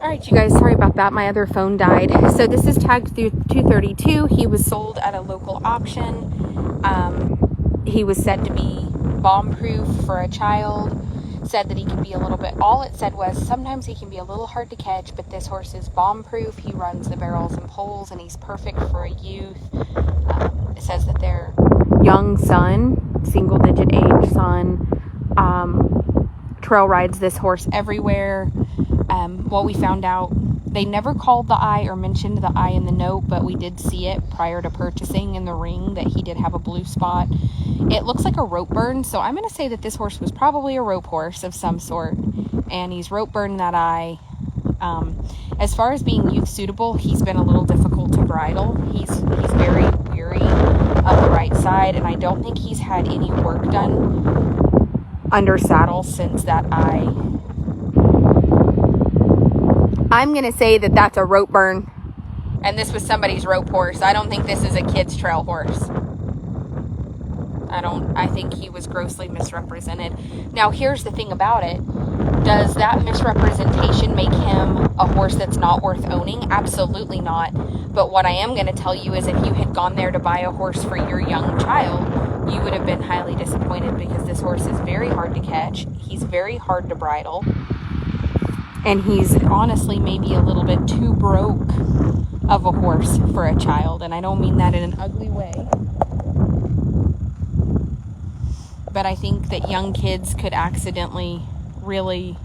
All right, you guys, sorry about that. My other phone died. So this is tagged through 232. He was sold at a local auction. He was said to be bomb-proof for a child. Said that he can be a little bit, all it said was sometimes he can be a little hard to catch, but this horse is bomb-proof. He runs the barrels and poles, and he's perfect for a youth. It says that their young son, single-digit age son, trail rides this horse everywhere. What we found out, they never called the eye or mentioned the eye in the note, but we did see it prior to purchasing in the ring that he did have a blue spot. It looks like a rope burn, so I'm going to say that this horse was probably a rope horse of some sort, and he's rope burned that eye. As far as being youth suitable, he's been a little difficult to bridle. He's very weary of the right side, and I don't think he's had any work done under saddle since that eye. I'm going to say that that's a rope burn, and this was somebody's rope horse. I don't think this is a kid's trail horse. I think he was grossly misrepresented. Now, here's the thing about it. Does that misrepresentation make him a horse that's not worth owning? Absolutely not. But what I am going to tell you is if you had gone there to buy a horse for your young child, you would have been highly disappointed because this horse is very hard to catch. He's very hard to bridle. And he's honestly maybe a little bit too broke of a horse for a child. And I don't mean that in an ugly way. But I think that young kids could accidentally really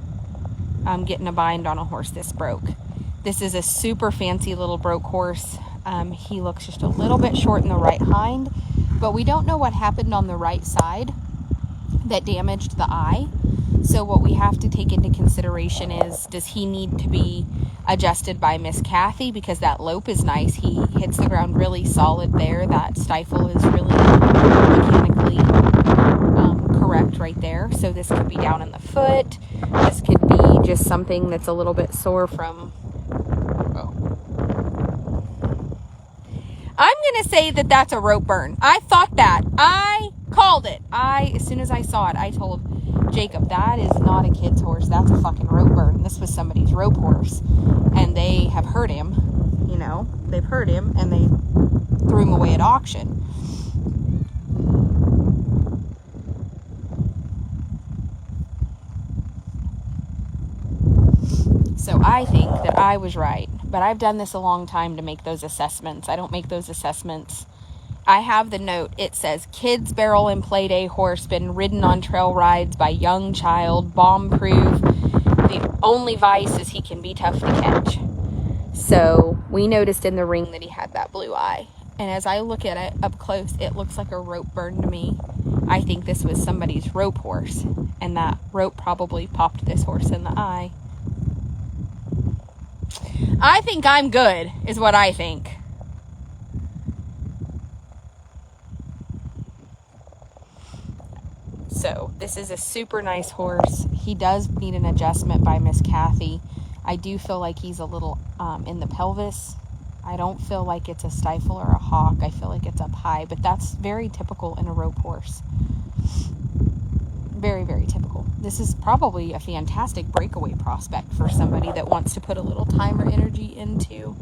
get in a bind on a horse this broke. This is a super fancy little broke horse. He looks just a little bit short in the right hind, but we don't know what happened on the right side that damaged the eye. So what we have to take into consideration is, does he need to be adjusted by Miss Kathy? Because that lope is nice. He hits the ground really solid there. That stifle is really mechanically correct right there. So this could be down in the foot. This could be just something that's a little bit sore from... I'm going to say that that's a rope burn. I thought that. I called it. As soon as I saw it, I told Jacob, that is not a kid's horse. That's a fucking rope burn. This was somebody's rope horse. And they have hurt him. You know, they've hurt him and they threw him away at auction. So I think that I was right. But I've done this a long time to make those assessments. I don't make those assessments. I have the note. It says, kids barrel and play day horse been ridden on trail rides by young child, bomb-proof. The only vice is he can be tough to catch. So we noticed in the ring that he had that blue eye. And as I look at it up close, it looks like a rope burn to me. I think this was somebody's rope horse. And that rope probably popped this horse in the eye. I think I'm good, is what I think. So, this is a super nice horse. He does need an adjustment by Miss Kathy. I do feel like he's a little in the pelvis. I don't feel like it's a stifle or a hock. I feel like it's up high, but that's very typical in a rope horse. Very, very typical. This is probably a fantastic breakaway prospect for somebody that wants to put a little time or energy into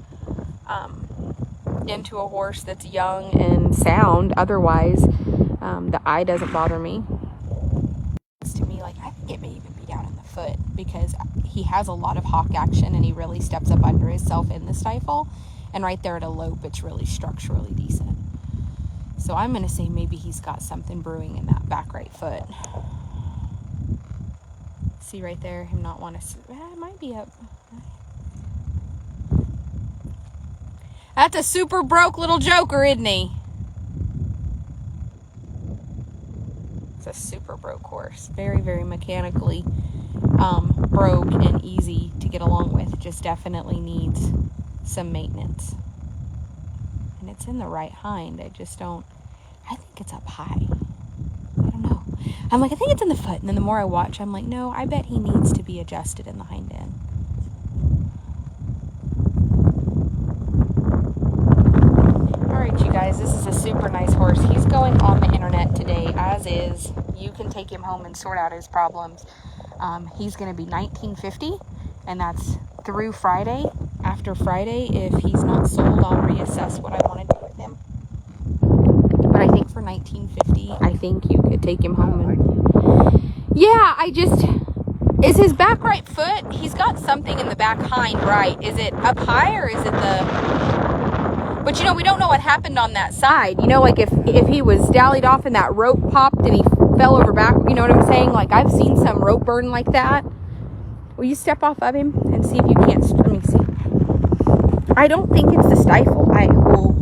a horse that's young and sound. Otherwise, the eye doesn't bother me. To me, like, I think it may even be down in the foot because he has a lot of hock action and he really steps up under himself in the stifle. And right there at a lope, it's really structurally decent. So I'm going to say maybe he's got something brewing in that back right foot. See right there, him not want to... it might be up. That's a super broke little joker, isn't he? It's a super broke horse. Very, very mechanically broke and easy to get along with. Just definitely needs some maintenance. And it's in the right hind. I just don't... I think it's up high. I don't know. I'm like, I think it's in the foot. And then the more I watch, I'm like, no, I bet he needs to be adjusted in the hind end. All right, you guys, this is a super nice horse. He's going on the internet today, as is. You can take him home and sort out his problems. He's going to be $19.50, and that's through Friday. After Friday, if he's not sold, I'll reassess what I want to do with him. But I think for $19.50, I think you could take him home. And yeah, is his back right foot? He's got something in the back hind right. Is it up high or is it the... But, you know, we don't know what happened on that side. You know, like if he was dallied off and that rope popped and he fell over back, you know what I'm saying? Like, I've seen some rope burn like that. Will you step off of him and see if you can't... Let me see. I don't think it's the stifle. Let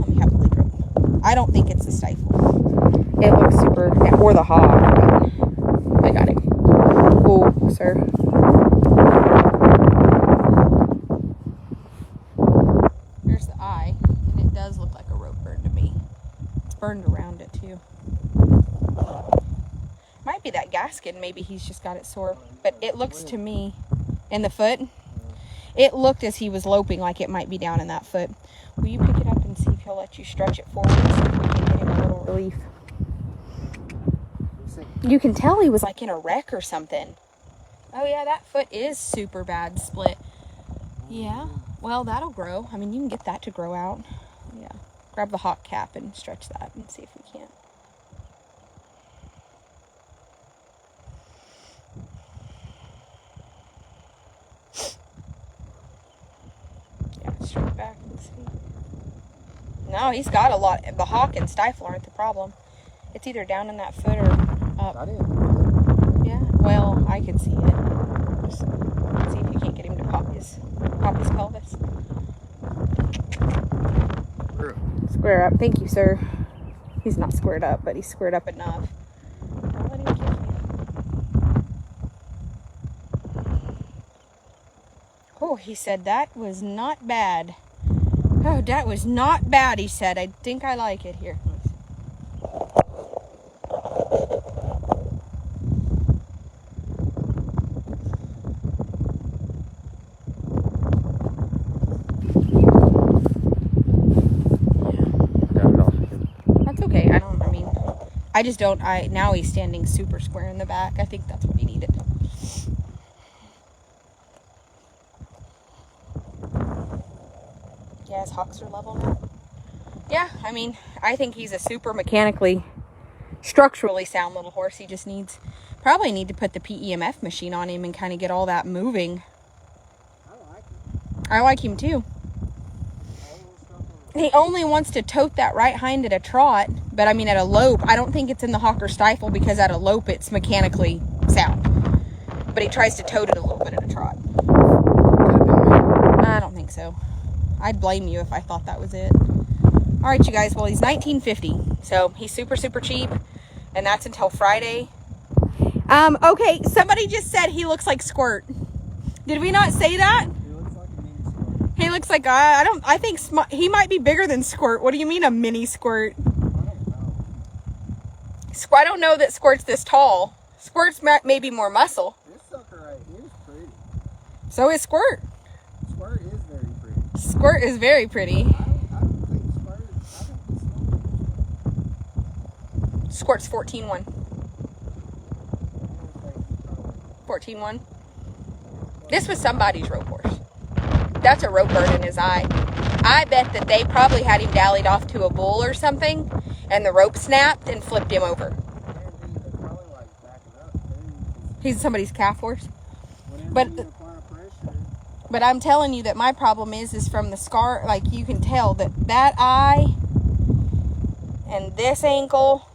me have a lead rope. I don't think it's the stifle. It looks super... Or the hog. I got it. Oh, sir. There's the eye. And it does look like a rope burn to me. It's burned around it, too. Might be that gasket. Maybe he's just got it sore. But it looks to me... In the foot? It looked as he was loping like it might be down in that foot. Will you pick it up and see if he'll let you stretch it forward so we can get him a little relief? You can tell he was like in a wreck or something. Oh yeah, that foot is super bad split. Yeah, well that'll grow. I mean, you can get that to grow out. Yeah, grab the hot cap and stretch that and see if we can. Straight back and see. No, he's got a lot. The hawk and stifle aren't the problem. It's either down in that foot or up. Yeah, well, I can see it. Just see if you can't get him to pop his pelvis. Square up. Thank you, sir. He's not squared up, but he's squared up enough. I'll let him kick you. Oh, he said that was not bad. Oh, that was not bad, he said. I think I like it here. That's okay. Now he's standing super square in the back. I think that's what he needed. Yeah, his hocks are level now. Yeah, I mean, I think he's a super structurally sound little horse. He just probably need to put the PEMF machine on him and kind of get all that moving. I like him too. He only wants to tote that right hind at a trot, but I mean at a lope. I don't think it's in the hock or stifle because at a lope it's mechanically sound. But he tries to tote it a little bit at a trot. I don't think so. I'd blame you if I thought that was it. All right, you guys. Well, he's $19.50, so he's super, super cheap, and that's until Friday. Okay, somebody just said he looks like Squirt. Did we not say that? He looks like I think he might be bigger than Squirt. What do you mean a mini Squirt? I don't know that Squirt's this tall. Squirt's maybe more muscle. This sucker right here is pretty. So is Squirt. Squirt is very pretty. Squirt is very pretty. I don't think Squirt's 14-1. 14-1. This was somebody's rope horse. That's a rope burn in his eye. I bet that they probably had him dallied off to a bull or something, and the rope snapped and flipped him over. He's somebody's calf horse. But I'm telling you that my problem is from the scar. Like, you can tell that eye and this ankle.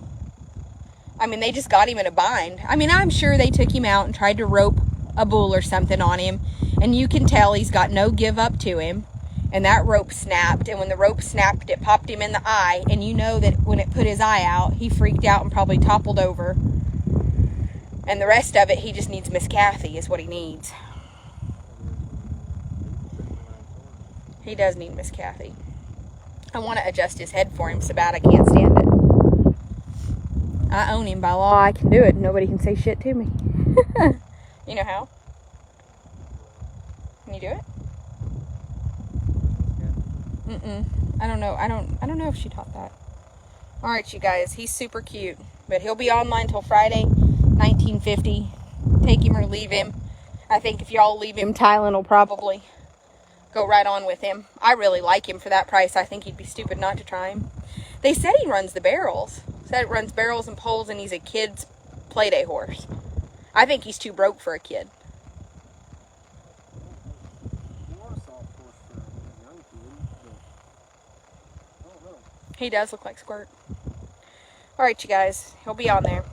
I mean, they just got him in a bind. I mean, I'm sure they took him out and tried to rope a bull or something on him, and you can tell he's got no give up to him, and that rope snapped, and when the rope snapped, it popped him in the eye, and you know that when it put his eye out, he freaked out and probably toppled over, and the rest of it, he just needs Miss Kathy is what he needs. He does need Miss Kathy. I want to adjust his head for him so bad I can't stand it. I own him by law. I can do it. Nobody can say shit to me. You know how? Can you do it? I don't know. I don't know if she taught that. All right, you guys. He's super cute, but he'll be online till Friday, $19.50. Take him or leave him. I think if y'all leave him, Tylen will probably go right on with him. I really like him for that price. I think he'd be stupid not to try him. They said he runs the barrels. Said it runs barrels and poles, and he's a kid's Playday horse. I think he's too broke for a kid. You want a soft horse for a young kid, but I don't know. He does look like Squirt. Alright, you guys. He'll be on there.